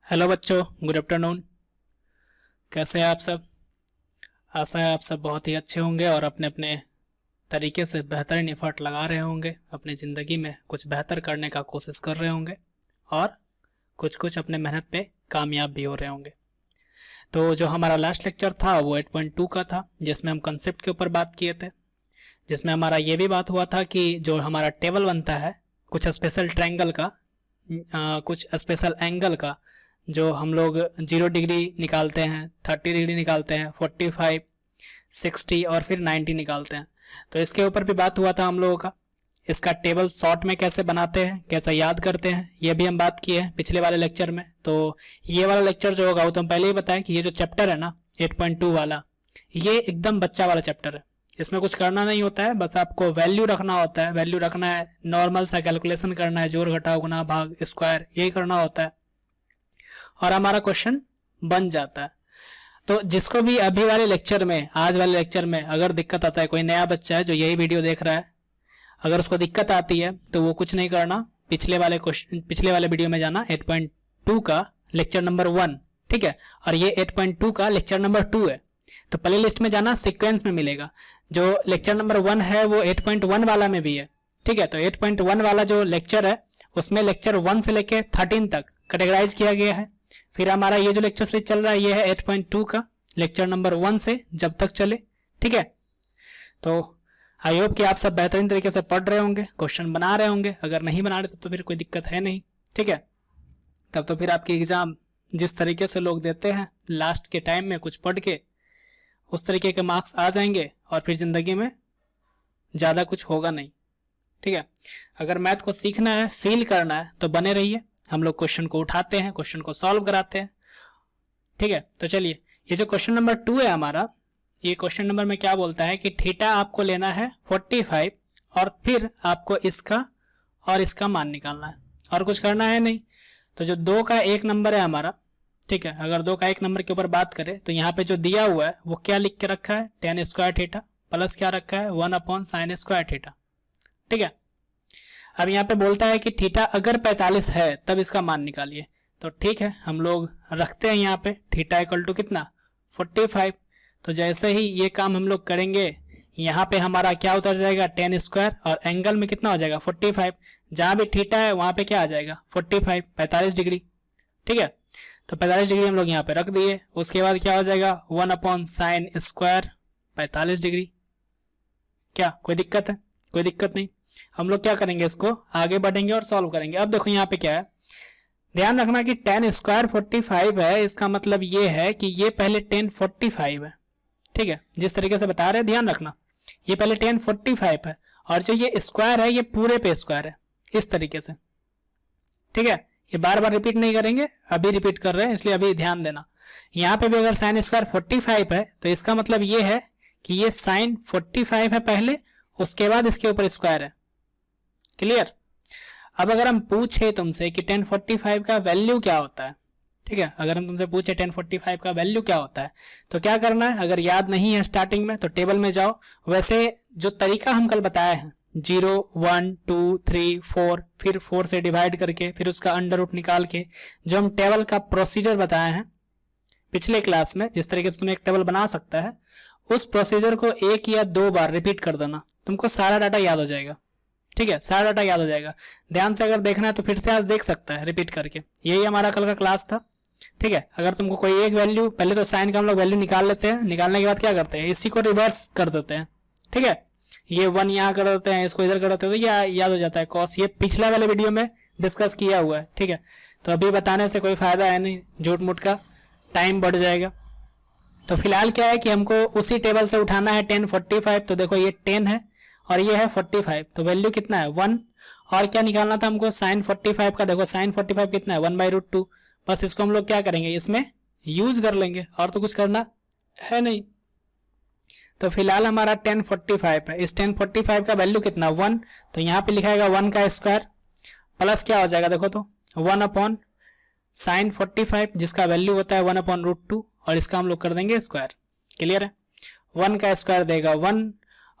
Hello बच्चों, good afternoon. कैसे हैं आप सब? आशा है आप सब बहुत ही अच्छे होंगे और अपने अपने तरीके से बेहतरीन एफर्ट लगा रहे होंगे, अपनी ज़िंदगी में कुछ बेहतर करने का कोशिश कर रहे होंगे और कुछ कुछ अपने मेहनत पे कामयाब भी हो रहे होंगे। तो जो हमारा लास्ट लेक्चर था वो 8.2 का था, जिसमें हम कंसेप्ट के ऊपर बात किए थे, जिसमें हमारा ये भी बात हुआ था कि जो हमारा टेबल बनता है कुछ स्पेशल ट्रायंगल का, कुछ स्पेशल एंगल का, जो हम लोग 0 डिग्री निकालते हैं, 30 डिग्री निकालते हैं, 45, 60 और फिर 90 निकालते हैं। तो इसके ऊपर भी बात हुआ था हम लोगों का। इसका टेबल शॉर्ट में कैसे बनाते हैं, कैसे याद करते हैं, ये भी हम बात किए हैं पिछले वाले लेक्चर में। तो ये वाला लेक्चर जो होगा वो तो हम पहले ही बताएं कि ये जो चैप्टर है ना 8.2 वाला, ये एकदम बच्चा वाला चैप्टर है। इसमें कुछ करना नहीं होता है, बस आपको वैल्यू रखना होता है। वैल्यू रखना है, नॉर्मल सा कैलकुलेशन करना है, जोड़ घटाव गुना भाग स्क्वायर, यही करना होता है और हमारा क्वेश्चन बन जाता है। तो जिसको भी अभी वाले लेक्चर में, आज वाले लेक्चर में अगर दिक्कत आता है, कोई नया बच्चा है जो यही वीडियो देख रहा है, अगर उसको दिक्कत आती है तो वो कुछ नहीं करना, पिछले वाले वीडियो में जाना, 8.2 का लेक्चर नंबर 1, ठीक है। और ये 8.2 का लेक्चर नंबर 2 है, तो प्ले लिस्ट में जाना, सीक्वेंस में मिलेगा। जो लेक्चर नंबर 1 है वो 8.1 वाला में भी है, ठीक है। तो 8.1 वाला जो लेक्चर है उसमें लेक्चर 1 से लेके 13 तक कैटेगराइज किया गया है। फिर हमारा ये जो लेक्चर सीरीज चल रहा है ये है 8.2 का लेक्चर नंबर 1 से जब तक चले, ठीक है। तो आई होप कि आप सब बेहतरीन तरीके से पढ़ रहे होंगे, क्वेश्चन बना रहे होंगे। अगर नहीं बना रहे तब तो फिर कोई दिक्कत है नहीं, ठीक है। तब तो फिर आपकी एग्जाम जिस तरीके से लोग देते हैं लास्ट के टाइम में कुछ पढ़ के, उस तरीके के मार्क्स आ जाएंगे और फिर जिंदगी में ज़्यादा कुछ होगा नहीं, ठीक है। अगर मैथ को सीखना है, फील करना है तो बने रहिए। हम लोग क्वेश्चन को उठाते हैं, क्वेश्चन को सॉल्व कराते हैं, ठीक है। तो चलिए, ये जो क्वेश्चन नंबर 2 है हमारा, ये क्वेश्चन नंबर में क्या बोलता है कि थीटा आपको लेना है 45 और फिर आपको इसका और इसका मान निकालना है और कुछ करना है नहीं। तो जो 2 का 1 नंबर है हमारा, ठीक है, अगर 2 का 1 नंबर के ऊपर बात करें तो यहाँ पे जो दिया हुआ है वो क्या लिख के रखा है, tan स्क्वायर थीटा प्लस क्या रखा है, 1/sin स्क्वायर थीटा, ठीक है। अब यहाँ पे बोलता है कि थीटा अगर 45 है तब इसका मान निकालिए। तो ठीक है, हम लोग रखते हैं यहाँ पे थीटा इक्वल टू कितना, 45। तो जैसे ही ये काम हम लोग करेंगे, यहाँ पे हमारा क्या उतर जाएगा, tan स्क्वायर, और एंगल में कितना हो जाएगा 45। जहाँ भी थीटा है वहाँ पे क्या आ जाएगा 45, 45 डिग्री, ठीक है। तो 45 डिग्री हम लोग यहाँ पे रख दिए। उसके बाद क्या हो जाएगा 1/sin स्क्वायर 45 डिग्री। क्या कोई दिक्कत है? कोई दिक्कत नहीं। हम लोग क्या करेंगे, इसको आगे बढ़ेंगे और सॉल्व करेंगे। अब देखो यहाँ पे क्या है, ध्यान रखना कि tan स्क्वायर 45 है, इसका मतलब ये है कि ये पहले tan 45 है, ठीक है। जिस तरीके से बता रहे हैं ध्यान रखना, ये पहले tan 45 है और जो ये स्क्वायर है ये पूरे पे स्क्वायर है, इस तरीके से, ठीक है। ये बार बार रिपीट नहीं करेंगे, अभी रिपीट कर रहे हैं इसलिए अभी ध्यान देना। यहाँ पे भी अगर साइन स्क्वायर 45 है तो इसका मतलब ये है कि ये साइन 45 है पहले, उसके बाद इसके ऊपर स्क्वायर है। क्लियर? अब अगर हम पूछे तुमसे कि tan 45 का वैल्यू क्या होता है, ठीक है, अगर हम तुमसे पूछे tan 45 का वैल्यू क्या होता है तो क्या करना है, अगर याद नहीं है स्टार्टिंग में तो टेबल में जाओ। वैसे जो तरीका हम कल बताए हैं 0, 1, 2, 3, 4, फिर 4 से डिवाइड करके फिर उसका अंडर रूट निकाल के, जो हम टेबल का प्रोसीजर बताए हैं पिछले क्लास में, जिस तरीके से तुम्हें एक टेबल बना सकता है, उस प्रोसीजर को 1 या 2 बार रिपीट कर देना, तुमको सारा डाटा याद हो जाएगा, ठीक है। सारा डाटा याद हो जाएगा। ध्यान से अगर देखना है तो फिर से आज देख सकता है रिपीट करके। यही हमारा कल का क्लास था, ठीक है। अगर तुमको कोई एक वैल्यू, पहले तो साइन का हम लोग वैल्यू निकाल लेते हैं, निकालने के बाद क्या करते हैं, इसी को रिवर्स कर देते हैं, ठीक है। ये 1 यहाँ कर देते हैं, इसको इधर कर देते हैं, तो ये याद हो जाता है कॉस। ये पिछला वाले वीडियो में डिस्कस किया हुआ है, ठीक है। तो अभी बताने से कोई फायदा है नहीं, झूठ मूठ का टाइम बढ़ जाएगा। तो फिलहाल क्या है कि हमको उसी टेबल से उठाना है tan 45। तो देखो ये 10 है और ये है 45, तो वैल्यू कितना है 1। और क्या निकालना था हमको, साइन 45 का। देखो साइन 45 कितना है 1/√2। बस इसको हम लोग क्या करेंगे, इसमें यूज कर लेंगे, और तो कुछ करना है नहीं। तो फिलहाल हमारा tan 45 है, इस tan 45 का वैल्यू कितना 1। तो यहाँ पे लिखाएगा 1 का स्क्वायर प्लस क्या हो जाएगा, देखो तो 1/sin 45, जिसका वैल्यू होता है 1/√2, और इसका हम लोग कर देंगे स्क्वायर। क्लियर है? 1 का स्क्वायर देगा 1,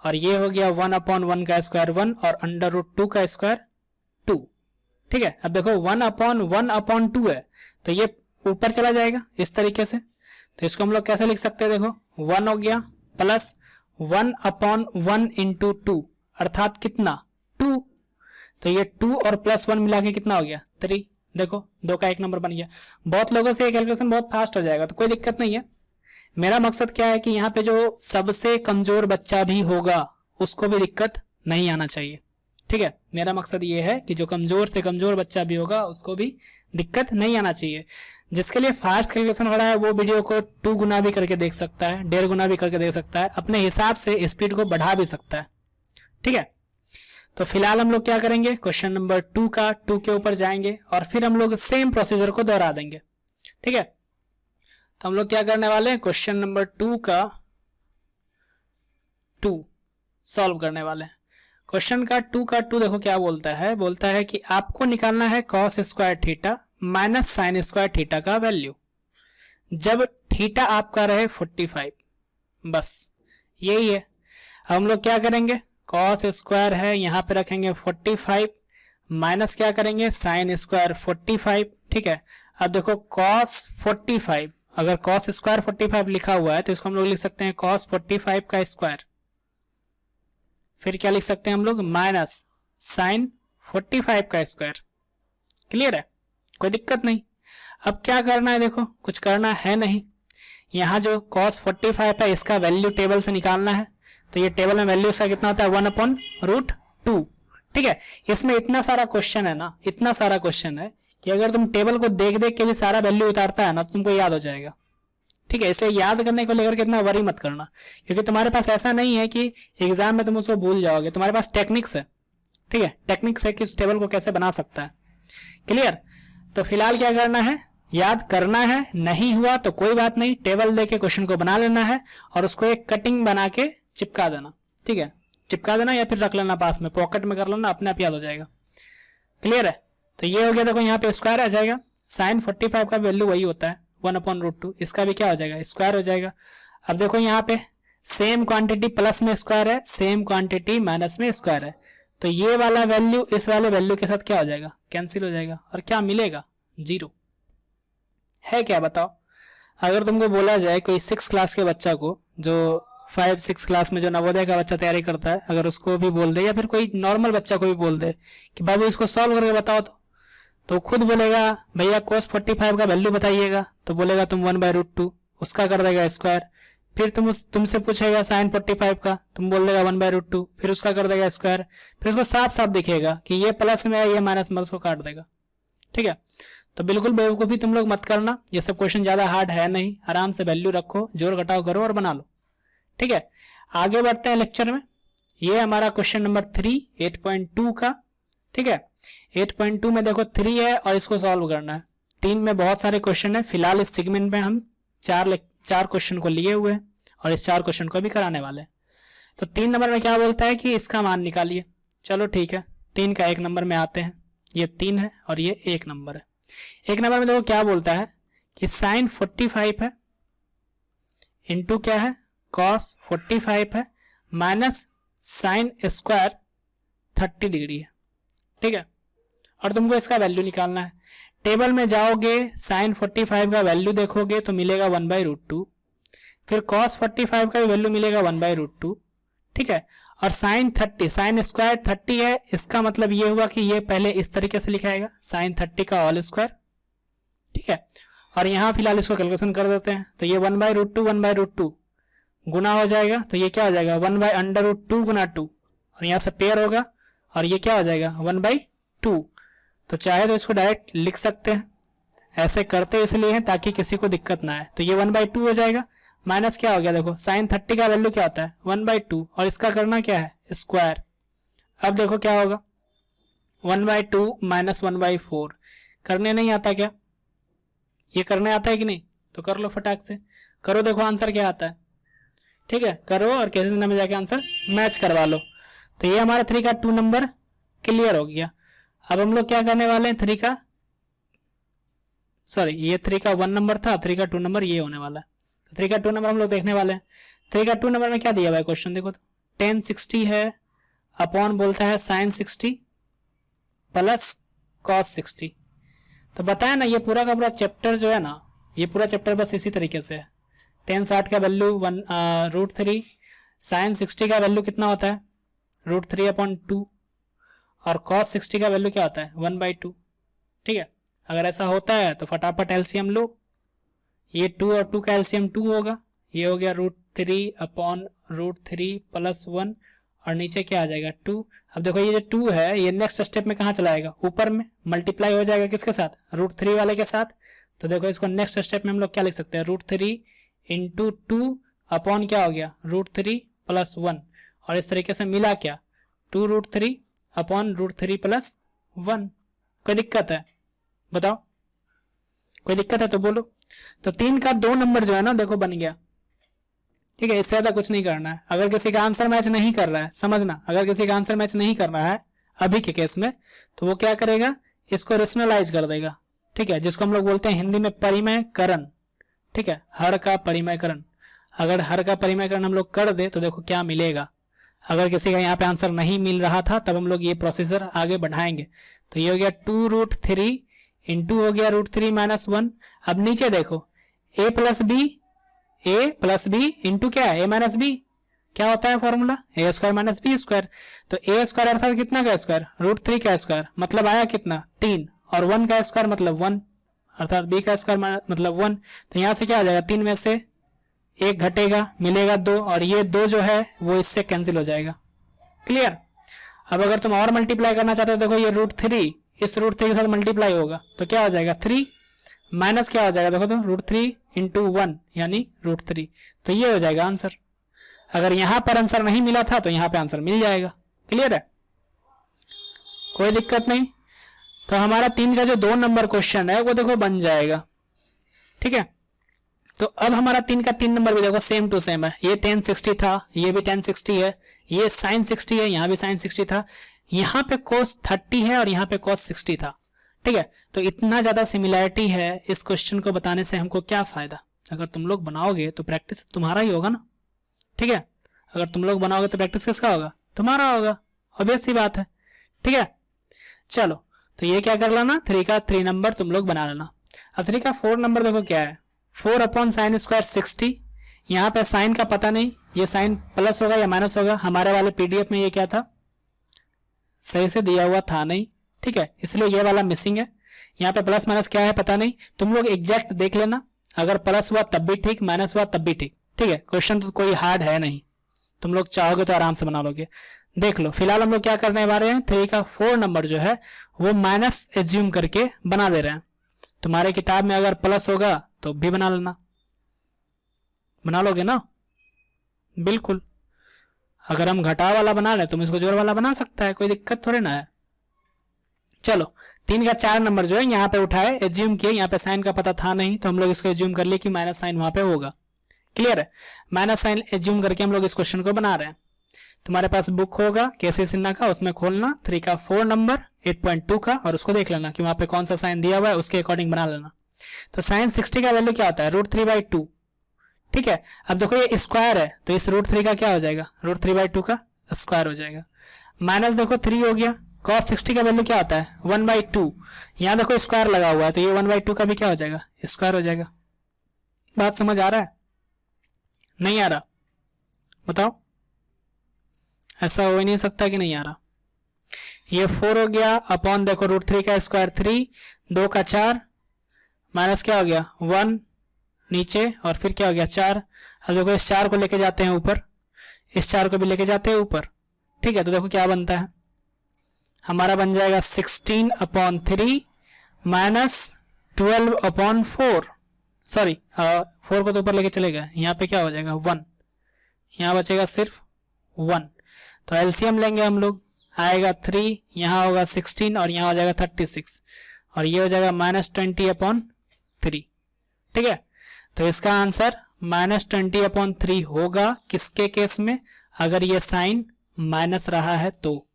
और ये हो गया 1/1 का स्क्वायर 1, और अंडर√2 का स्क्वायर 2, ठीक है। अब देखो 1/1/2 है, तो ये ऊपर चला जाएगा इस तरीके से। तो इसको हम लोग कैसे लिख सकते हैं, देखो 1 हो गया प्लस 1/1 इंटू 2 अर्थात कितना 2। तो ये 2 और प्लस 1 मिला के कितना हो गया 3। देखो 2 का 1 नंबर बन गया। बहुत लोगों से ये कैलकुलेशन बहुत फास्ट हो जाएगा, तो कोई दिक्कत नहीं है। मेरा मकसद क्या है कि यहाँ पे जो सबसे कमजोर बच्चा भी होगा उसको भी दिक्कत नहीं आना चाहिए, ठीक है। मेरा मकसद ये है कि जो कमजोर से कमजोर बच्चा भी होगा उसको भी दिक्कत नहीं आना चाहिए। जिसके लिए फास्ट कैलकुलेशन हो रहा है वो वीडियो को 2 गुना भी करके देख सकता है, 1.5 गुना भी करके देख सकता है, अपने हिसाब से स्पीड को बढ़ा भी सकता है, ठीक है। तो फिलहाल हम लोग क्या करेंगे, क्वेश्चन नंबर 2 का 2 के ऊपर जाएंगे और फिर हम लोग सेम प्रोसीजर को दोहरा देंगे, ठीक है। तो हम लोग क्या करने वाले हैं, क्वेश्चन नंबर 2 का 2 सॉल्व करने वाले हैं। क्वेश्चन का 2 देखो क्या बोलता है कि आपको निकालना है cos square theta minus sine square theta का वैल्यू जब थीटा आपका रहे 45। बस यही है। अब हम लोग क्या करेंगे, कॉस स्क्वायर है यहाँ पे रखेंगे 45 माइनस क्या करेंगे साइन स्क्वायर 45, ठीक है। अब देखो कॉस 45, अगर कॉस स्क्वायर 45 लिखा हुआ है तो इसको हम लोग लिख सकते हैं कॉस 45 का स्क्वायर, फिर क्या लिख सकते हैं हम लोग माइनस साइन 45 का स्क्वायर। क्लियर है, कोई दिक्कत नहीं। अब क्या करना है, देखो कुछ करना है नहीं, यहाँ जो cos 45 है इसका वैल्यू टेबल से निकालना है। तो ये टेबल में वैल्यू इसका कितना होता है 1/√2, ठीक है। इसमें इतना सारा क्वेश्चन है ना, इतना सारा क्वेश्चन है कि अगर तुम टेबल को देख देख के भी सारा वैल्यू उतारता है ना तो तुमको याद हो जाएगा, ठीक है। इसलिए याद करने को लेकर के इतना वरी मत करना, क्योंकि तुम्हारे पास ऐसा नहीं है कि एग्जाम में तुम उसको भूल जाओगे, तुम्हारे पास टेक्निक्स है, ठीक है। टेक्निक्स है कि उस टेबल को कैसे बना सकता है। क्लियर। तो फिलहाल क्या करना है, याद करना है, नहीं हुआ तो कोई बात नहीं, टेबल देके क्वेश्चन को बना लेना है और उसको एक कटिंग बना के चिपका देना, ठीक है। चिपका देना या फिर रख लेना पास में, पॉकेट में कर लेना, अपने आप याद हो जाएगा। क्लियर है। तो ये हो गया, देखो यहाँ पे स्क्वायर आ जाएगा, साइन 45 का वैल्यू वही होता है 1/√2, इसका भी क्या हो जाएगा स्क्वायर हो जाएगा। अब देखो यहाँ पे सेम क्वांटिटी प्लस में स्क्वायर है, सेम क्वांटिटी माइनस में स्क्वायर है, तो ये वाला वैल्यू इस वाले वैल्यू के साथ क्या हो जाएगा कैंसिल हो जाएगा और क्या मिलेगा 0 है। क्या बताओ, अगर तुमको बोला जाए कोई 6 क्लास के बच्चा को, जो 5-6 क्लास में जो नवोदय का बच्चा तैयारी करता है, अगर उसको भी बोल दे या फिर कोई नॉर्मल बच्चा को भी बोल दे कि बाबू इसको सॉल्व करके बताओ, तो खुद बोलेगा भैया cos 45 का वैल्यू बताइएगा, तो बोलेगा तुम 1/√2, उसका कर देगा स्क्वायर, फिर तुमसे पूछेगा साइन 45 का, तुम बोल देगा 1/√2, फिर उसका कर देगा स्क्वायर, फिर उसको साफ साफ दिखेगा कि ये प्लस में है ये माइनस में, उसको काट देगा, ठीक है। तो बिल्कुल बेवकूफ़ी तुम लोग मत करना, ये सब क्वेश्चन ज्यादा हार्ड है नहीं, आराम से वैल्यू रखो, जोड़ घटाव करो और बना लो, ठीक है। आगे बढ़ते हैं लेक्चर में। ये हमारा क्वेश्चन नंबर 3 8.2 का, ठीक है। 8.2 में देखो 3 है और इसको सॉल्व करना है। 3 में बहुत सारे क्वेश्चन है, फिलहाल इस सेगमेंट में हम 4 क्वेश्चन को लिए हुए हैं और इस 4 क्वेश्चन को भी कराने वाले हैं। तो 3 नंबर में क्या बोलता है कि इसका मान निकालिए। चलो ठीक है, 3 का 1 नंबर में आते हैं, ये 3 है और ये 1 नंबर है। 1 नंबर में देखो क्या बोलता है कि साइन 45 है इंटू क्या है कॉस 45 है माइनस साइन स्क्वायर 30 डिग्री है, ठीक है। और तुमको इसका वैल्यू निकालना है। टेबल में जाओगे, साइन 45 का वैल्यू देखोगे तो मिलेगा 1/√2, फिर cos 45 का वैल्यू मिलेगा 1/√2, ठीक है। और साइन 30, साइन स्क्वायर 30 है, इसका मतलब ये हुआ कि ये पहले इस तरीके से लिखा जाएगा साइन 30 का होल स्क्वायर, ठीक है। और यहाँ फिलहाल इसको कैलकुलेशन कर देते हैं, तो ये 1/√2 गुना हो जाएगा, तो ये क्या हो जाएगा 1/√2 गुना 2, और यहाँ से पेयर होगा और ये क्या हो जाएगा 1/2। तो चाहे तो इसको डायरेक्ट लिख सकते हैं, ऐसे करते इसलिए हैं ताकि किसी को दिक्कत ना आए। तो ये 1/2 हो जाएगा, माइनस क्या हो गया, देखो साइन 30 का वैल्यू क्या होता है 1/2 और इसका करना क्या है स्क्वायर। अब देखो क्या होगा 1/2 माइनस 1/4, करने नहीं आता क्या, ये करने आता है कि नहीं, तो कर लो फटाक से, करो, देखो आंसर क्या आता है, ठीक है। करो और कैसे में जाके आंसर मैच करवा लो। तो ये हमारा 3 का 2 नंबर क्लियर हो गया। अब हम लोग क्या करने वाले हैं, 3 का ये 3 का 1 नंबर था, 3 का 2 नंबर ये होने वाला है। तो 3 का 2 नंबर हम लोग देखने वाले हैं। 3 का 2 नंबर में क्या दिया हुआ है क्वेश्चन, देखो तो tan 60 है अपॉन बोलता है sin 60 प्लस cos 60। तो बताया ना, ये पूरा का पूरा चैप्टर जो है ना, ये पूरा चैप्टर बस इसी तरीके से है। टेन 60 का वैल्यू √3, साइन 60 का वैल्यू कितना होता है √3/2, और कॉस 60 का वैल्यू क्या होता है 1/2। ठीक है, अगर ऐसा होता है तो फटाफट एलसीएम लो, ये 2 और 2 का एलसीएम 2 होगा, ये हो गया √3/√3 + 1, और नीचे क्या आ जाएगा 2। अब देखो ये जो 2 है ये नेक्स्ट स्टेप में कहाँ चला जाएगा, ऊपर में मल्टीप्लाई हो जाएगा किसके साथ, √3 वाले के साथ। तो देखो इसको नेक्स्ट स्टेप में हम लोग क्या लिख सकते हैं, √3 × 2 अपॉन क्या हो गया √3 + 1, और इस तरीके से मिला क्या 2√3 अपॉन √3 + 1। कोई दिक्कत है बताओ, कोई दिक्कत है तो बोलो। तो 3 का 2 नंबर जो है ना देखो बन गया। ठीक है, इससे ज्यादा कुछ नहीं करना है। अगर किसी का आंसर मैच नहीं कर रहा है, समझना, अगर किसी का आंसर मैच नहीं कर रहा है अभी के केस में, तो वो क्या करेगा, इसको रेशनलाइज कर देगा। ठीक है, जिसको हम लोग बोलते हैं हिंदी में परिमयकरण। ठीक है, हर का परिमयकरण। अगर हर का परिमयकरण हम लोग कर दे तो देखो क्या मिलेगा। अगर किसी का यहाँ पे आंसर नहीं मिल रहा था तब हम लोग ये प्रोसीजर आगे बढ़ाएंगे। तो ये हो गया 2√3 इंटू हो गया √3 - 1। अब नीचे देखो a प्लस बी इंटू क्या है a - b, क्या होता है फॉर्मूला a² - b²। तो a² अर्थात कितना का स्क्वायर √3 का स्क्वायर, मतलब आया कितना 3, और 1 का स्क्वायर मतलब 1, अर्थात b का स्क्वायर मतलब 1। तो यहाँ से क्या आ जाएगा, 3 में से 1 घटेगा, मिलेगा 2, और ये 2 जो है वो इससे कैंसिल हो जाएगा। क्लियर। अब अगर तुम और मल्टीप्लाई करना चाहते हो, देखो ये √3 इस √3 के साथ मल्टीप्लाई होगा तो क्या हो जाएगा 3, माइनस क्या हो जाएगा देखो तो √3 × 1 यानी √3। तो ये हो जाएगा आंसर। अगर यहां पर आंसर नहीं मिला था तो यहां पे आंसर मिल जाएगा। क्लियर है, कोई दिक्कत नहीं। तो हमारा 3 का जो 2 नंबर क्वेश्चन है वो देखो बन जाएगा। ठीक है, तो अब हमारा 3 का 3 नंबर भी देखो सेम टू सेम है। ये tan 60 था, ये भी tan 60 है, ये sin 60 है, यहाँ भी sin 60 था, यहाँ पे cos 30 है और यहाँ पे cos 60 था। ठीक है, तो इतना ज्यादा सिमिलैरिटी है, इस क्वेश्चन को बताने से हमको क्या फायदा। अगर तुम लोग बनाओगे तो प्रैक्टिस तुम्हारा ही होगा ना। ठीक है, अगर तुम लोग बनाओगे तो प्रैक्टिस किसका होगा, तुम्हारा होगा, ऑब्वियस सी बात है। ठीक है, चलो तो ये क्या कर लेना, 3 का 3 नंबर तुम लोग बना लेना। अब 3 का 4 नंबर देखो क्या है, 4/sin² 60। यहाँ पे साइन का पता नहीं, ये साइन प्लस होगा या माइनस होगा, हमारे वाले पीडीएफ में ये क्या था सही से दिया हुआ था नहीं। ठीक है, इसलिए ये वाला मिसिंग है। यहाँ पे प्लस माइनस क्या है पता नहीं, तुम लोग एग्जैक्ट देख लेना, अगर प्लस हुआ तब भी ठीक, माइनस हुआ तब भी ठीक। ठीक है, क्वेश्चन तो कोई हार्ड है नहीं, तुम लोग चाहोगे तो आराम से बना लोगे। देख लो, फिलहाल हम लोग क्या करने वाले हैं, 3 का 4 नंबर जो है वो माइनस एज्यूम करके बना दे रहे हैं। तुम्हारे किताब में अगर प्लस होगा तो भी बना लेना, बना लोगे ना, बिल्कुल। अगर हम घटा वाला बना ले तुम इसको जोड़ वाला बना सकता है, कोई दिक्कत थोड़ी ना है। चलो 3 का 4 नंबर जो है यहाँ पे उठाए, एज्यूम किए, यहाँ पे साइन का पता था नहीं तो हम लोग इसको एज्यूम कर लिए कि माइनस साइन वहां पे होगा। क्लियर है, माइनस साइन एज्यूम करके हम लोग इस क्वेश्चन को बना रहे हैं। तुम्हारे पास बुक होगा केसी सिन्हा का, उसमें खोलना 3 का 4 नंबर 8.2 का, और उसको देख लेना कि वहां पे कौन सा साइन दिया हुआ है, उसके अकॉर्डिंग बना लेना। तो साइन 60 का वैल्यू क्या होता है √3/2। ठीक है, अब देखो ये स्क्वायर है तो इस √3 का क्या हो जाएगा, √3/2 का स्क्वायर हो जाएगा। माइनस देखो 3 हो गया, cos 60 का वैल्यू क्या होता है 1/2, यहाँ देखो स्क्वायर लगा हुआ है तो ये 1/2 का भी क्या हो जाएगा स्क्वायर हो जाएगा। बात समझ आ रहा है, नहीं आ रहा बताओ, ऐसा हो ही नहीं सकता कि नहीं आ रहा। ये 4 हो गया अपॉन देखो √3 का स्क्वायर 3, 2 का 4, माइनस क्या हो गया 1 नीचे, और फिर क्या हो गया 4। अब देखो इस 4 को लेके जाते हैं ऊपर, इस 4 को भी लेके जाते हैं ऊपर। ठीक है, तो देखो क्या बनता है, हमारा बन जाएगा 16/3 माइनस 12/4, सॉरी 4 को तो ऊपर लेके चलेगा, यहाँ पे क्या हो जाएगा 1, यहाँ बचेगा सिर्फ 1। तो एलसीएम लेंगे हम लोग, आएगा 3, यहाँ होगा 16 और यहाँ हो जाएगा 36, और ये हो जाएगा -20/3। ठीक है, तो इसका आंसर -20/3 होगा। किसके केस में, अगर ये साइन माइनस रहा है तो,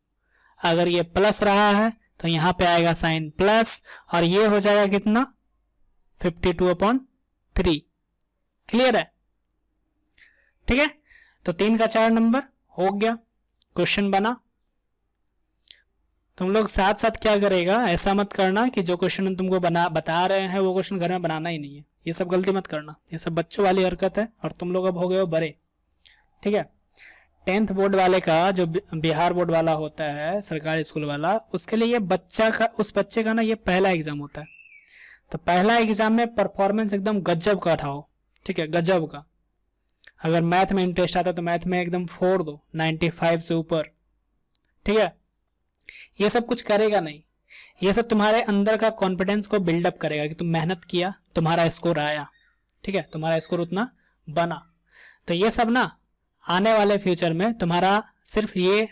अगर ये प्लस रहा है तो यहाँ पे आएगा साइन प्लस, और ये हो जाएगा कितना 52/3। क्लियर है, ठीक है। तो 3 का 4 नंबर हो गया, क्वेश्चन बना। तुम लोग साथ साथ क्या करेगा, ऐसा मत करना कि जो क्वेश्चन हम तुमको बता रहे हैं वो क्वेश्चन घर में बनाना ही नहीं है। ये सब गलती मत करना, ये सब बच्चों वाली हरकत है और तुम लोग अब हो गए हो बड़े। ठीक है। 10th बोर्ड वाले का, जो बिहार बोर्ड वाला होता है सरकारी स्कूल वाला, उसके लिए ये उस बच्चे का ना ये पहला एग्जाम होता है। तो पहला एग्जाम में परफॉर्मेंस एकदम गजब का उठाओ। ठीक है, गजब का। अगर मैथ में इंटरेस्ट आता है तो मैथ में एकदम फोड़ दो 95 से ऊपर। ठीक है। ये सब कुछ करेगा नहीं, ये सब तुम्हारे अंदर का कॉन्फिडेंस को बिल्डअप करेगा कि तुम मेहनत किया, तुम्हारा स्कोर आया। ठीक है, तुम्हारा स्कोर उतना बना। तो ये सब ना आने वाले फ्यूचर में तुम्हारा सिर्फ ये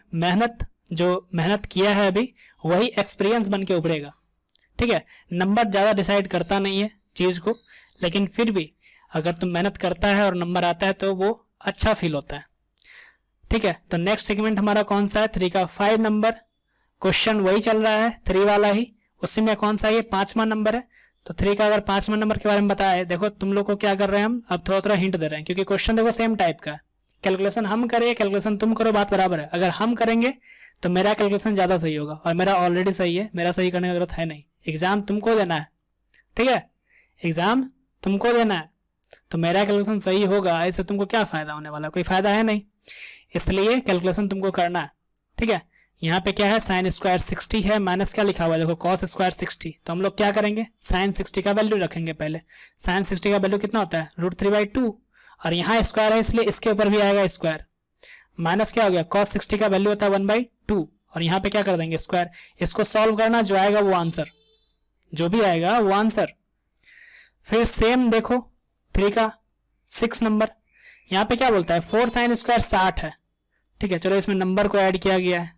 जो मेहनत किया है अभी, वही एक्सपीरियंस बन के उभरेगा। ठीक है। नंबर ज़्यादा डिसाइड करता नहीं है चीज़ को, लेकिन फिर भी अगर तुम मेहनत करता है और नंबर आता है तो वो अच्छा फील होता है। ठीक है। तो नेक्स्ट सेगमेंट हमारा कौन सा है, 3 का 5 नंबर क्वेश्चन वही चल रहा है, 3 वाला ही। उसी में कौन सा ये 5वां नंबर है। तो 3 का अगर 5वां नंबर के बारे में बताया, देखो तुम लोग को क्या कर रहे हैं हम, अब थोड़ा थोड़ा हिंट दे रहे हैं, क्योंकि क्वेश्चन देखो सेम टाइप का है। कैलकुलेशन हम करें, कैलकुलेशन तुम करो, बात बराबर है। अगर हम करेंगे तो मेरा कैलकुलेशन ज़्यादा सही होगा और मेरा ऑलरेडी सही है, मेरा सही करने की जरूरत है नहीं। एग्जाम तुमको देना है। ठीक है, एग्जाम तुमको देना है, तो मेरा कैलकुलेशन सही होगा, इससे तुमको क्या फ़ायदा होने वाला, कोई फ़ायदा है नहीं। इसलिए कैलकुलेशन तुमको करना है। ठीक है। यहाँ पे क्या है, साइन स्क्वायर 60 है, माइनस क्या लिखा हुआ है देखो, कॉस स्क्वायर 60। तो हम लोग क्या करेंगे, साइन 60 का वैल्यू रखेंगे पहले। साइन 60 का वैल्यू कितना होता है, √3/2, और यहाँ स्क्वायर है इसलिए इसके ऊपर भी आएगा स्क्वायर। माइनस क्या हो गया, कॉस 60 का वैल्यू होता है 1/2, और यहाँ पे क्या कर देंगे स्क्वायर। इसको सॉल्व करना, जो आएगा वो आंसर, जो भी आएगा वो आंसर। फिर सेम देखो 3 का 6 नंबर, यहाँ पे क्या बोलता है, 4 साइन स्क्वायर 60 है। ठीक है, चलो इसमें नंबर को ऐड किया गया है,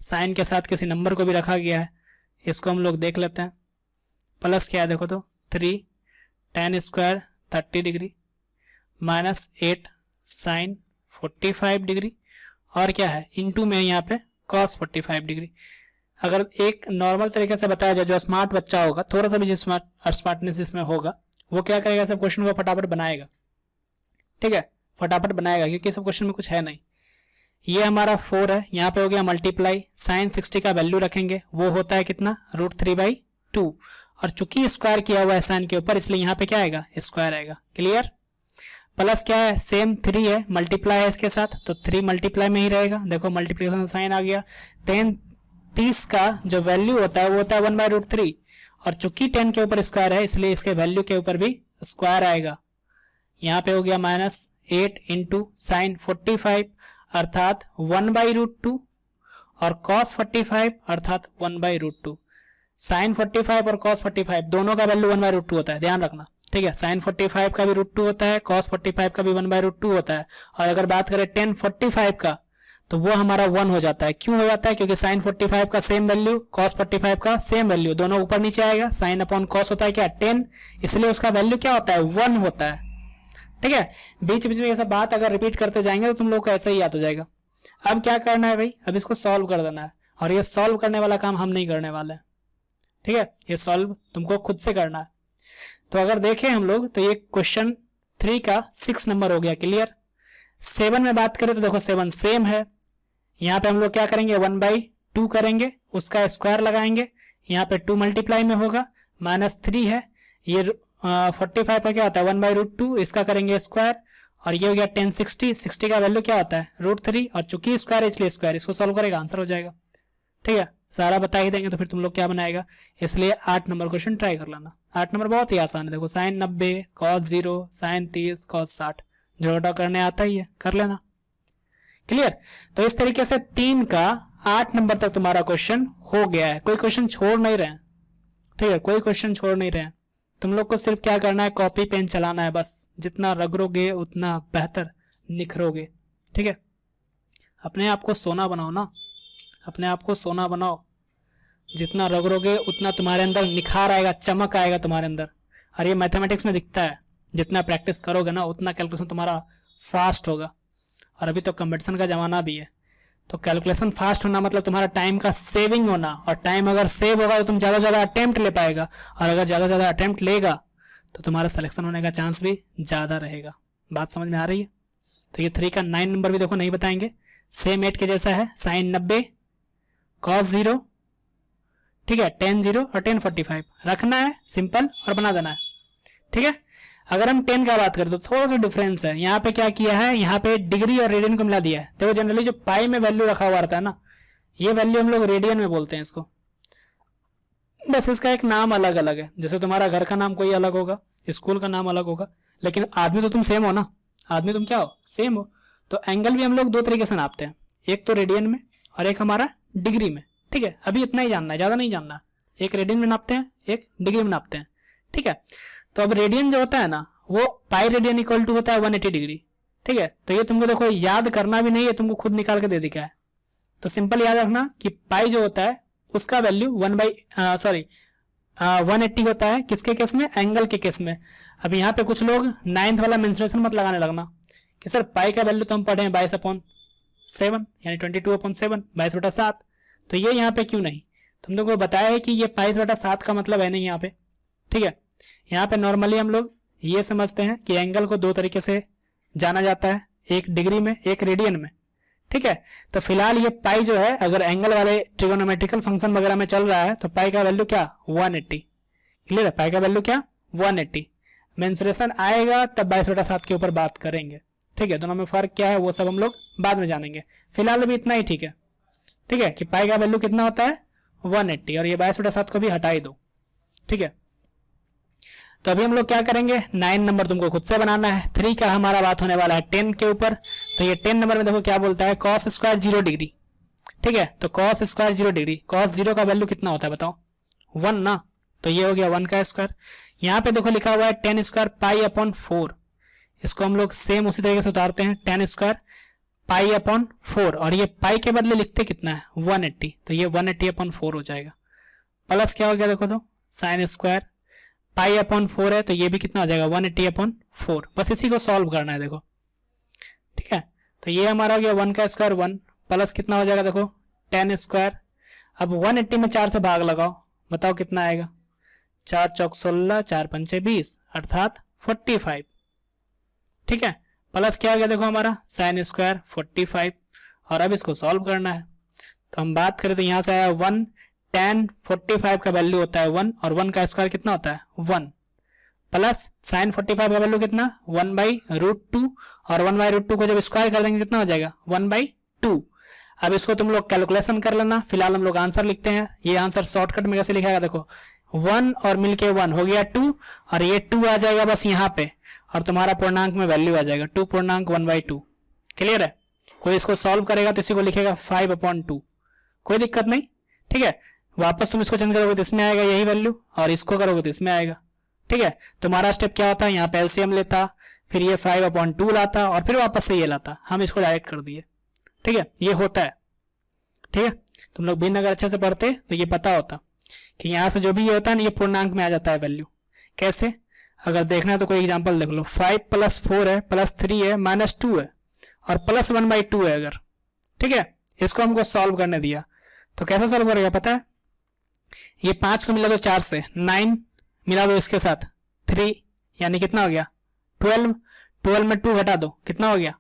साइन के साथ किसी नंबर को भी रखा गया है, इसको हम लोग देख लेते हैं। प्लस क्या है देखो, तो 3 tan square 30 degree minus 8 sine 45 degree, और क्या है इनटू में यहाँ पे cos 45 डिग्री। अगर एक नॉर्मल तरीके से बताया जाए, जो स्मार्ट बच्चा होगा, थोड़ा सा भी स्मार्टनेस इसमें होगा, वो क्या करेगा, सब क्वेश्चन को फटाफट बनाएगा। ठीक है, फटाफट बनाएगा, क्योंकि सब क्वेश्चन में कुछ है नहीं। ये हमारा 4 है, यहाँ पे हो गया मल्टीप्लाई, साइन 60 का वैल्यू रखेंगे, वो होता है कितना, √3/2, और चूंकि स्क्वायर किया हुआ है साइन के ऊपर, इसलिए यहाँ पे क्या आएगा, स्क्वायर आएगा। क्लियर। प्लस क्या है, सेम 3 है, मल्टीप्लाई है इसके साथ, तो 3 मल्टीप्लाई में ही रहेगा। देखो मल्टीप्लिकेशन साइन आ गया। 30 का जो वैल्यू होता है वो होता है 1/√3, और चूंकि 10 के ऊपर स्क्वायर है इसलिए इसके वैल्यू के ऊपर भी स्क्वायर आएगा। यहाँ पे हो गया -8 इंटू साइन 45 अर्थात 1/√2, और cos 45 अर्थात 1/√2। साइन 45 और cos 45 दोनों का वैल्यू 1/√2 होता है, ध्यान रखना। ठीक है, साइन 45 का भी √2 होता है, cos 45 का भी 1/√2 होता है। और अगर बात करें tan 45 का, तो वो हमारा 1 हो जाता है। क्यों हो जाता है, क्योंकि साइन 45 का सेम वैल्यू, cos 45 का सेम वैल्यू, दोनों ऊपर नीचे आएगा। साइन अपॉन cos होता है क्या, 10, इसलिए उसका वैल्यू क्या होता है, 1 होता है। ठीक है, बीच बीच में ये सब बात अगर रिपीट करते जाएंगे तो तुम लोग को ऐसा ही याद हो जाएगा। अब क्या करना है भाई, अब इसको सॉल्व कर देना है, और ये सॉल्व करने वाला काम हम नहीं करने वाले हैं। ठीक है, ये सॉल्व तुमको खुद से करना है। तो अगर देखें हम लोग, तो ये क्वेश्चन 3 का 6 नंबर हो गया। क्लियर। 7 में बात करें तो देखो 7 सेम है, यहाँ पे हम लोग क्या करेंगे, 1/2 करेंगे, उसका स्क्वायर लगाएंगे, यहाँ पे 2 मल्टीप्लाई में होगा, -3 है, ये 45 का क्या होता है 1/√2, इसका करेंगे स्क्वायर, और ये हो गया tan 60 का वैल्यू क्या होता है √3, और चूंकि स्क्वायर है इसलिए स्क्वायर, इसको सॉल्व करेगा आंसर हो जाएगा। ठीक है, सारा बता ही देंगे तो फिर तुम लोग क्या बनाएगा, इसलिए 8 नंबर क्वेश्चन ट्राई कर लेना। 8 नंबर बहुत ही आसान है, देखो साइन 90 cos 0 साइन 30 cos 60, जोड़ घटाव करने आता ही है, कर लेना। क्लियर। तो इस तरीके से 3 का 8 नंबर तक तुम्हारा क्वेश्चन हो गया है, कोई क्वेश्चन छोड़ नहीं रहे। ठीक है, कोई क्वेश्चन छोड़ नहीं रहे। तुम लोग को सिर्फ क्या करना है, कॉपी पेन चलाना है बस, जितना रगड़ोगे उतना बेहतर निखरोगे। ठीक है, अपने आप को सोना बनाओ ना, अपने आप को सोना बनाओ, जितना रगड़ोगे उतना तुम्हारे अंदर निखार आएगा, चमक आएगा तुम्हारे अंदर। और ये मैथमेटिक्स में दिखता है, जितना प्रैक्टिस करोगे ना उतना कैलकुलेशन तुम्हारा फास्ट होगा। और अभी तो कंपटीशन का ज़माना भी है, तो कैलकुलेशन फास्ट होना मतलब तुम्हारा टाइम का सेविंग होना, और टाइम अगर सेव होगा तो तुम ज़्यादा से ज़्यादा अटेम्प्ट ले पाएगा, और अगर ज़्यादा से ज़्यादा अटेम्प्ट लेगा तो तुम्हारा सिलेक्शन होने का चांस भी ज़्यादा रहेगा। बात समझ में आ रही है। तो ये 3 का 9 नंबर भी देखो नहीं बताएंगे, सेम 8 के जैसा है, साइन 90 cos 0 ठीक है, tan 0 और tan 45 रखना है सिंपल और बना देना है। ठीक है, अगर हम tan का बात करें तो थोड़ा सा डिफरेंस है। यहाँ पे क्या किया है, यहाँ पे डिग्री और रेडियन को मिला दिया है। देखो जनरली जो पाई में वैल्यू रखा हुआ रहता है ना, ये वैल्यू हम लोग रेडियन में बोलते हैं इसको, बस इसका एक नाम अलग अलग है। जैसे तुम्हारा घर का नाम कोई अलग होगा, स्कूल का नाम अलग होगा, लेकिन आदमी तो तुम सेम हो ना, आदमी तुम क्या हो, सेम हो। तो एंगल भी हम लोग दो तरीके से नापते हैं, एक तो रेडियन में और एक हमारा डिग्री में। ठीक है, अभी इतना ही जानना है, ज्यादा नहीं जानना। एक रेडियन में नापते हैं, एक डिग्री में नापते हैं। ठीक है, तो अब रेडियन जो होता है ना, वो पाई रेडियन इक्वल टू होता है 180 डिग्री। ठीक है, तो ये तुमको देखो याद करना भी नहीं है, तुमको खुद निकाल के दे दिया है। तो सिंपल याद रखना कि पाई जो होता है उसका वैल्यू 180 होता है। किसके केस में, एंगल के केस में। अब यहाँ पे कुछ लोग 9th वाला मेंसुरेशन मत लगाने लगना कि सर पाई का वैल्यू तो हम पढ़े 22/7 यानी 22/7, 22/7, तो ये यहाँ पे क्यों नहीं। तुम लोगों को बताया है कि ये 22/7 का मतलब है नहीं यहाँ पे। ठीक है, यहाँ पे नॉर्मली हम लोग ये समझते हैं कि एंगल को दो तरीके से जाना जाता है, एक डिग्री में, एक रेडियन में। ठीक है, तो फिलहाल ये पाई जो है, अगर एंगल वाले ट्रिगोनोमेट्रिकल फंक्शन वगैरह में चल रहा है तो पाई का वैल्यू क्या, 180। क्लियर है, पाई का वैल्यू क्या, 180। मेंसुरेशन आएगा तब 22/7 के ऊपर बात करेंगे। ठीक है, दोनों में फर्क क्या है वो सब हम लोग बाद में जानेंगे, फिलहाल अभी इतना ही। ठीक है, ठीक है, कि पाई का वैल्यू कितना होता है, 180, और ये 22/7 को भी हटा ही दो। ठीक है, तो अभी हम लोग क्या करेंगे, 9 नंबर तुमको खुद से बनाना है। 3 का हमारा बात होने वाला है 10 के ऊपर। तो ये 10 नंबर में देखो क्या बोलता है, cos स्क्वायर 0 डिग्री। ठीक है, तो cos स्क्वायर 0 डिग्री, cos 0 का वैल्यू कितना होता है बताओ, 1 ना, तो ये हो गया 1 का स्क्वायर। यहाँ पे देखो लिखा हुआ है tan स्क्वायर π/4, इसको हम लोग सेम उसी तरीके से उतारते हैं, tan स्क्वायर π/4, और ये पाई के बदले लिखते कितना है, 180, तो ये 180/4 हो जाएगा। प्लस क्या हो गया देखो, तो साइन स्क्वायर π/4 है, तो ये भी कितना हो जाएगा, 180/4। बस इसी को सॉल्व करना है देखो। ठीक है, तो ये हमारा हो गया 1 का स्क्वायर 1, प्लस कितना हो जाएगा देखो, tan स्क्वायर। अब 180 में 4 से भाग लगाओ, बताओ कितना आएगा, 4 चौक 16, 4 पंचे 20, अर्थात 45। ठीक है, प्लस क्या हो गया देखो हमारा साइन स्क्वायर 45, और अब इसको सॉल्व करना है। तो हम बात करें तो यहाँ से आया 1, tan 45 का वैल्यू होता है 1, और 1 का स्क्वायर कितना होता है 1, प्लस साइन 45 का वैल्यू कितना 1/√2, और 1/√2 को जब स्क्वायर कर देंगे कितना हो जाएगा 1/2। अब इसको तुम लोग कैलकुलेशन कर लेना, फिलहाल हम लोग आंसर लिखते हैं। ये आंसर शॉर्टकट में कैसे लिखा है देखो, 1 और मिलके 1 हो गया 2, और ये 2 आ जाएगा बस यहाँ पे, और तुम्हारा पूर्णांक में वैल्यू आ जाएगा 2.1/2। क्लियर है, कोई इसको सॉल्व करेगा तो इसी को लिखेगा 5/2, कोई दिक्कत नहीं। ठीक है, वापस तुम इसको चेंज करोगे तो इसमें आएगा यही वैल्यू, और इसको करोगे तो इसमें आएगा। ठीक है, तुम्हारा स्टेप क्या होता है, यहाँ पे एलसीएम लेता, फिर ये 5/2 लाता, और फिर वापस से ये लाता, हम इसको डायरेक्ट कर दिए। ठीक है, ये होता है। ठीक है, तुम लोग भिन्न अगर अच्छे से पढ़ते तो ये पता होता कि यहाँ से जो भी ये होता है ना, ये पूर्णांक में आ जाता है वैल्यू। कैसे, अगर देखना है तो कोई एग्जांपल देख लो, 5 + 4 है, +3 है, -2 है, और +1/2 है अगर। ठीक है, इसको हमको सॉल्व करने दिया, तो कैसे सॉल्व करेगा पता है, ये 5 को मिला दो 4 से, 9 मिला दो इसके साथ 3, यानी कितना हो गया 12, 12 में 2 घटा दो कितना हो गया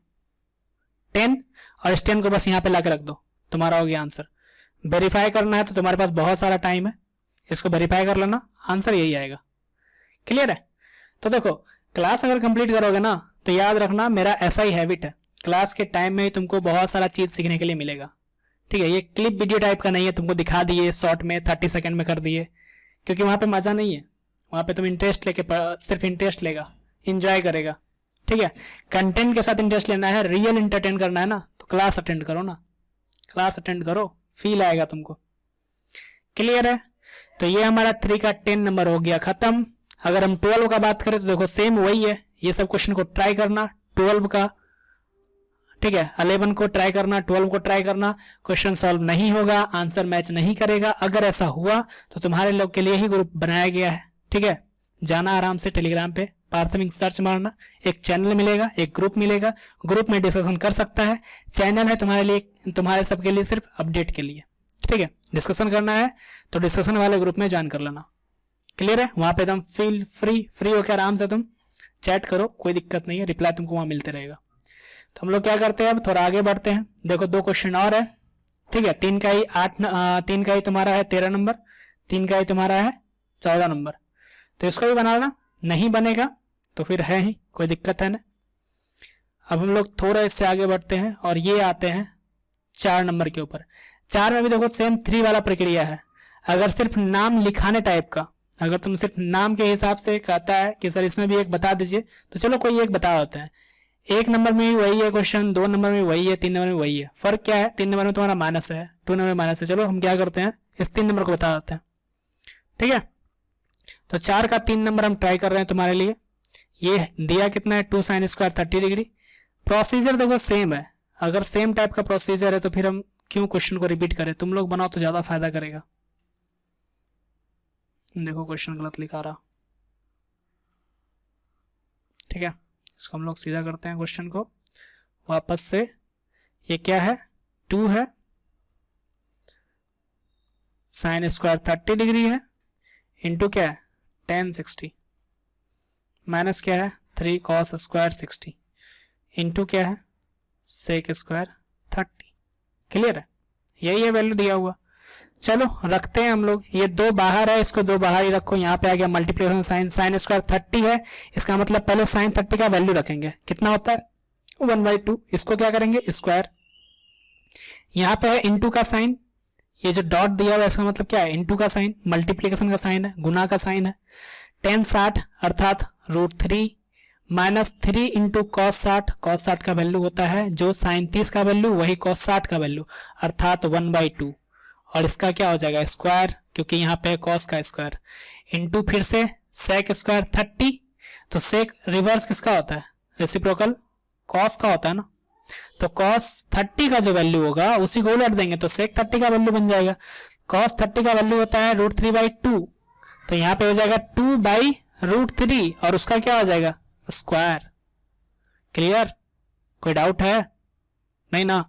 10, और इस 10 को बस यहाँ पे ला के रख दो, तुम्हारा हो गया आंसर। वेरीफाई करना है तो तुम्हारे पास बहुत सारा टाइम है, इसको वेरीफाई कर लेना, आंसर यही आएगा। क्लियर है, तो देखो क्लास अगर कंप्लीट करोगे ना तो याद रखना मेरा ऐसा ही हैबिट है, क्लास के टाइम में ही तुमको बहुत सारा चीज सीखने के लिए मिलेगा। ठीक है, ये क्लिप वीडियो टाइप का नहीं है, तुमको दिखा दिए शॉर्ट में 30 सेकंड में कर दिए, क्योंकि वहां पे मजा नहीं है, वहां पे तुम इंटरेस्ट लेके सिर्फ इंटरेस्ट लेगा, इंजॉय करेगा। ठीक है, कंटेंट के साथ इंटरेस्ट लेना है, रियल इंटरटेन करना है ना, तो क्लास अटेंड करो ना, क्लास अटेंड करो, फील आएगा तुमको। क्लियर है, तो ये हमारा 3 का 10 नंबर हो गया खत्म। अगर हम 12 का बात करें तो देखो सेम वही है, ये सब क्वेश्चन को ट्राई करना 12 का। ठीक है, 11 को ट्राई करना, 12 को ट्राई करना, क्वेश्चन सॉल्व नहीं होगा, आंसर मैच नहीं करेगा। अगर ऐसा हुआ तो तुम्हारे लोग के लिए ही ग्रुप बनाया गया है। ठीक है, जाना आराम से टेलीग्राम पे, पार्थमिक सर्च मारना, एक चैनल मिलेगा, एक ग्रुप मिलेगा, ग्रुप में डिस्कशन कर सकता है, चैनल है तुम्हारे लिए, तुम्हारे सबके लिए सिर्फ अपडेट के लिए। ठीक है, डिस्कशन करना है तो डिस्कशन वाले ग्रुप में ज्वाइन कर लेना। क्लियर है, वहां पे एकदम फील फ्री होकर आराम से तुम चैट करो, कोई दिक्कत नहीं है, रिप्लाई तुमको वहां मिलते रहेगा। तो हम लोग क्या करते हैं, अब थोड़ा आगे बढ़ते हैं। देखो 2 क्वेश्चन और है। ठीक है, 3 का ही तुम्हारा है 13 नंबर, 3 का ही तुम्हारा है 14 नंबर, तो इसको भी बनाना। नहीं बनेगा तो फिर है ही, कोई दिक्कत है ना। अब हम लोग थोड़ा इससे आगे बढ़ते हैं और ये आते हैं 4 नंबर के ऊपर। 4 में भी देखो सेम 3 वाला प्रक्रिया है। अगर सिर्फ नाम लिखाने टाइप का, अगर तुम सिर्फ नाम के हिसाब से कहता है कि सर इसमें भी एक बता दीजिए, तो चलो कोई एक बता देते हैं। 1 नंबर में भी वही है क्वेश्चन, 2 नंबर में वही है, 3 नंबर में वही है। फर्क क्या है, 3 नंबर में तुम्हारा माइनस है, 2 नंबर में माइनस है। चलो हम क्या करते हैं, इस 3 नंबर को बता देते हैं, ठीक है। तो 4 का 3 नंबर हम ट्राई कर रहे हैं तुम्हारे लिए। ये दिया कितना है, 2 साइन स्क्वायर 30 डिग्री। प्रोसीजर देखो सेम है, अगर सेम टाइप का प्रोसीजर है तो फिर हम क्यों क्वेश्चन को रिपीट करें। तुम लोग बनाओ तो ज्यादा फायदा करेगा। देखो क्वेश्चन गलत लिखा रहा, ठीक है। इसको हम लोग सीधा करते हैं क्वेश्चन को वापस से। ये क्या है, 2 है, साइन स्क्वायर 30 डिग्री है, इंटू क्या है tan 60, माइनस क्या है 3 cos स्क्वायर 60, इंटू क्या है sec स्क्वायर 30। क्लियर है, यही है वैल्यू दिया हुआ। चलो रखते हैं हम लोग, ये 2 बाहर है, इसको 2 बाहर ही रखो। यहाँ पे आ गया मल्टीप्लिकेशन साइन, साइन स्क्वायर 30 है, इसका मतलब पहले साइन 30 का वैल्यू रखेंगे, कितना होता है 1/2। इसको क्या करेंगे स्क्वायर, यहाँ पे है इंटू का साइन, ये जो डॉट दिया हुआ है इसका मतलब क्या है इंटू का साइन, मल्टीप्लिकेशन का साइन है, गुना का साइन है। tan 60 अर्थात √3 माइनस 3 इंटू कॉस 60, कॉस 60 का वैल्यू होता है जो साइन 30 का वैल्यू वही कॉस 60 का वैल्यू अर्थात 1/2, और इसका क्या हो जाएगा स्क्वायर, क्योंकि यहाँ पे कॉस का स्क्वायर, इंटू फिर से सेक स्क्वायर 30। तो सेक रिवर्स किसका होता है, रेसिप्रोकल कॉस का होता है ना, तो cos 30 का जो वैल्यू होगा उसी को उलट देंगे तो sec 30 का वैल्यू बन जाएगा। cos 30 का वैल्यू होता है √3/2, तो यहाँ पे हो जाएगा 2/√3 और उसका क्या हो जाएगा स्क्वायर। क्लियर, कोई डाउट है नहीं ना।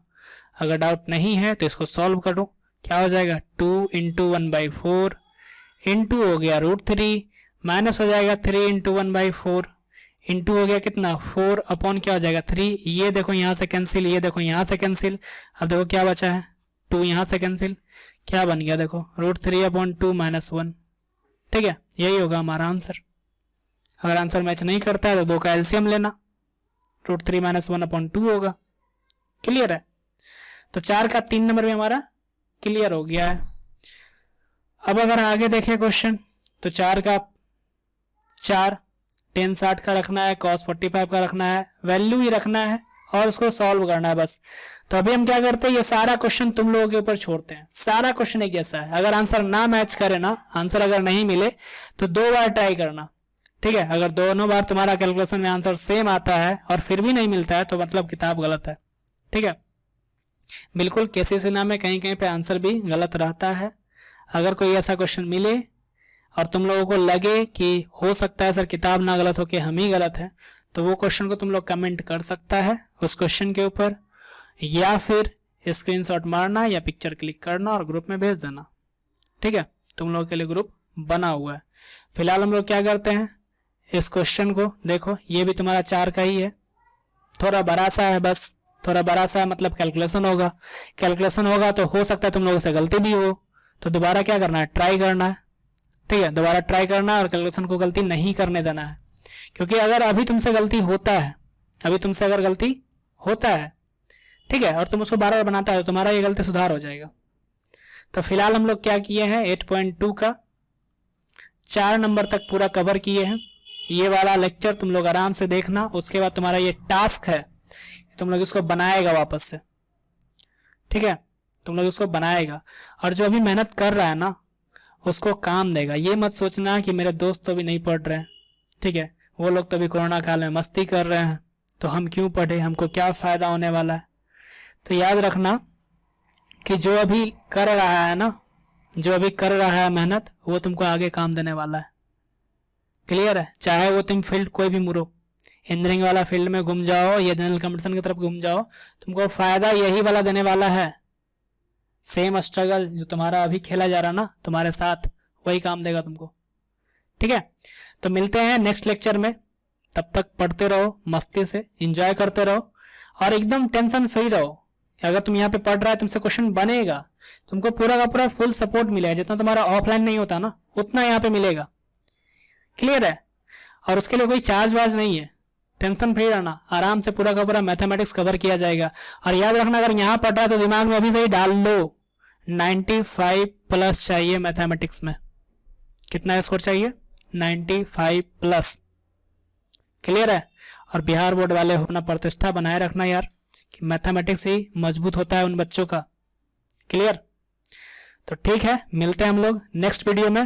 अगर डाउट नहीं है तो इसको सॉल्व करो, क्या हो जाएगा 2 इंटू 1/4 इंटू हो गया √3 माइनस हो जाएगा 3 इंटू 1/4 इंटू हो गया कितना 4 अपॉन क्या हो जाएगा 3। ये देखो यहाँ से कैंसिल, ये देखो यहाँ से कैंसिल, अब देखो क्या बचा है 2 यहाँ से कैंसिल, क्या बन गया देखो √3/2 माइनस 1। ठीक है, यही होगा हमारा आंसर। अगर आंसर मैच नहीं करता है तो 2 का एलसीएम लेना, √3 माइनस 1/2 होगा। क्लियर है, तो 4 का 3 नंबर भी हमारा क्लियर हो गया है। अब अगर आगे देखें क्वेश्चन, तो 4 का 4 tan 60 का रखना है, cos 45 का रखना है, वैल्यू ही रखना है और उसको सॉल्व करना है बस। तो अभी हम क्या करते हैं, ये सारा क्वेश्चन तुम लोगों के ऊपर छोड़ते हैं। सारा क्वेश्चन एक जैसा है, अगर आंसर ना मैच करे ना, आंसर अगर नहीं मिले तो 2 बार ट्राई करना, ठीक है। अगर दोनों बार तुम्हारा कैलकुलेशन में आंसर सेम आता है और फिर भी नहीं मिलता है तो मतलब किताब गलत है, ठीक है। बिल्कुल केसी सिन्हा में कहीं कहीं पे आंसर भी गलत रहता है। अगर कोई ऐसा क्वेश्चन मिले और तुम लोगों को लगे कि हो सकता है सर किताब ना गलत हो के हम ही गलत है, तो वो क्वेश्चन को तुम लोग कमेंट कर सकता है उस क्वेश्चन के ऊपर, या फिर स्क्रीनशॉट मारना या पिक्चर क्लिक करना और ग्रुप में भेज देना, ठीक है। तुम लोगों के लिए ग्रुप बना हुआ है। फिलहाल हम लोग क्या करते हैं, इस क्वेश्चन को देखो, ये भी तुम्हारा 4 का ही है, थोड़ा बड़ा सा है, बस थोड़ा बड़ा सा है मतलब कैलकुलेशन होगा। कैलकुलेशन होगा तो हो सकता है तुम लोगों से गलती भी हो, तो दोबारा क्या करना है ट्राई करना है, ठीक है। दोबारा ट्राई करना और कैलकुलेशन को गलती नहीं करने देना है, क्योंकि अगर अभी तुमसे गलती होता है, अभी तुमसे अगर गलती होता है, ठीक है, और तुम उसको बार बार बनाता है तो तुम्हारा ये गलती सुधार हो जाएगा। तो फिलहाल हम लोग क्या किए हैं, 8.2 का 4 नंबर तक पूरा कवर किए हैं। ये वाला लेक्चर तुम लोग आराम से देखना, उसके बाद तुम्हारा ये टास्क है, तुम लोग इसको बनाएगा वापस से, ठीक है। तुम लोग इसको बनाएगा और जो अभी मेहनत कर रहा है ना उसको काम देगा। ये मत सोचना कि मेरे दोस्त तो अभी नहीं पढ़ रहे हैं, ठीक है, वो लोग तो अभी कोरोना काल में मस्ती कर रहे हैं, तो हम क्यों पढ़े, हमको क्या फायदा होने वाला है। तो याद रखना कि जो अभी कर रहा है ना, जो अभी कर रहा है मेहनत, वो तुमको आगे काम देने वाला है। क्लियर है, चाहे वो तुम फील्ड कोई भी मुरो, इंजीनियरिंग वाला फील्ड में घूम जाओ या जनरल कंपटीशन की तरफ घूम जाओ, तुमको फायदा यही वाला देने वाला है। सेम स्ट्रगल जो तुम्हारा अभी खेला जा रहा ना तुम्हारे साथ, वही काम देगा तुमको, ठीक है। तो मिलते हैं नेक्स्ट लेक्चर में, तब तक पढ़ते रहो, मस्ती से एंजॉय करते रहो और एकदम टेंशन फ्री रहो। अगर तुम यहाँ पे पढ़ रहा है तुमसे क्वेश्चन बनेगा, तुमको पूरा का पूरा फुल सपोर्ट मिलेगा, जितना तुम्हारा ऑफलाइन नहीं होता ना उतना यहाँ पे मिलेगा। क्लियर है? और उसके लिए कोई चार्ज वार्ज नहीं है, टेंशन फ्री रहना, आराम से पूरा का पूरा मैथमेटिक्स कवर किया जाएगा। और याद रखना अगर यहाँ पढ़ रहा है तो दिमाग में अभी से ही डाल लो 95 प्लस चाहिए मैथमेटिक्स में। कितना स्कोर चाहिए? 95 प्लस। क्लियर है? और बिहार बोर्ड वाले अपना प्रतिष्ठा बनाए रखना यार, कि मैथमेटिक्स ही मजबूत होता है उन बच्चों का। क्लियर? तो ठीक है, मिलते हैं हम लोग नेक्स्ट वीडियो में।